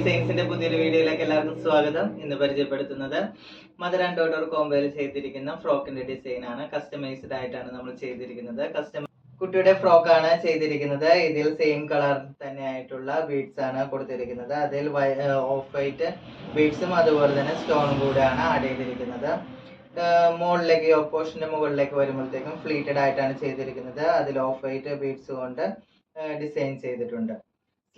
ഡിസൈൻസിന്റെ പുതിയൊരു വീഡിയോയിലേക്ക് എല്ലാവർക്കും സ്വാഗതം. ഇന്ന് പരിചയപ്പെടുത്തുന്നത് മദർ ആൻഡ് ഡോട്ടർ കോംബോയിൽ ചെയ്തിരിക്കുന്ന ഫ്രോക്കിന്റെ ഡിസൈൻ ആണ്. കസ്റ്റമൈസ്ഡ് ആയിട്ടാണ് നമ്മൾ ചെയ്തിരിക്കുന്നത്. കുട്ടിയുടെ ഫ്രോക്ക് ആണ് ചെയ്തിരിക്കുന്നത്. ഇതിൽ സെയിം കളർ തന്നെ ആയിട്ടുള്ള ബീഡ്സ് ആണ് കൊടുത്തിരിക്കുന്നത്. അതിൽ ഓഫ് വൈറ്റ് ബീഡ്സും അതുപോലെ തന്നെ സ്റ്റോണും കൂടെയാണ് ആഡ് ചെയ്തിരിക്കുന്നത്. മുകളിലേക്ക് പോർഷന്റെ മുകളിലേക്ക് വരുമ്പോഴത്തേക്കും ഫ്ലീറ്റഡ് ആയിട്ടാണ് ചെയ്തിരിക്കുന്നത്. അതിൽ ഓഫ് വൈറ്റ് ബീഡ്സ് കൊണ്ട് ഡിസൈൻ ചെയ്തിട്ടുണ്ട്.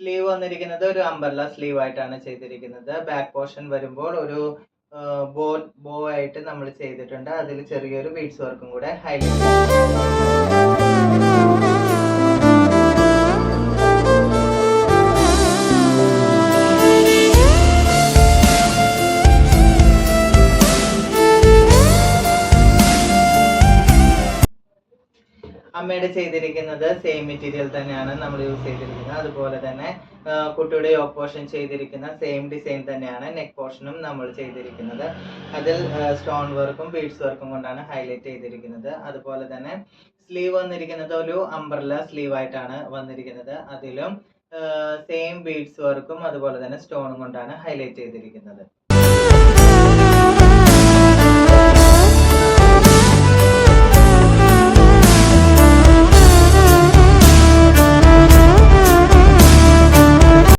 സ്ലീവ് വന്നിരിക്കുന്നത് ഒരു അംബർല സ്ലീവ് ആയിട്ടാണ് ചെയ്തിരിക്കുന്നത്. ബാക്ക് പോർഷൻ വരുമ്പോൾ ഒരു ബോ ആയിട്ട് നമ്മൾ ചെയ്തിട്ടുണ്ട്. അതിൽ ചെറിയൊരു ബീഡ്സ് വർക്കും കൂടെ ഹൈലൈറ്റ്. അമ്മയുടെ ചെയ്തിരിക്കുന്നത് സെയിം മെറ്റീരിയൽ തന്നെയാണ് നമ്മൾ യൂസ് ചെയ്തിരിക്കുന്നത്. അതുപോലെ തന്നെ കുട്ടിയുടെ യോക്ക് പോർഷൻ ചെയ്തിരിക്കുന്ന സെയിം ഡിസൈൻ തന്നെയാണ് നെക്ക് പോർഷനും നമ്മൾ ചെയ്തിരിക്കുന്നത്. അതിൽ സ്റ്റോൺ വർക്കും ബീഡ്സ് വർക്കും കൊണ്ടാണ് ഹൈലൈറ്റ് ചെയ്തിരിക്കുന്നത്. അതുപോലെ തന്നെ സ്ലീവ് വന്നിരിക്കുന്നത് ഒരു അംബ്രല്ല സ്ലീവ് ആയിട്ടാണ് വന്നിരിക്കുന്നത്. അതിലും സെയിം ബീഡ്സ് വർക്കും അതുപോലെ തന്നെ സ്റ്റോണും കൊണ്ടാണ് ഹൈലൈറ്റ് ചെയ്തിരിക്കുന്നത്.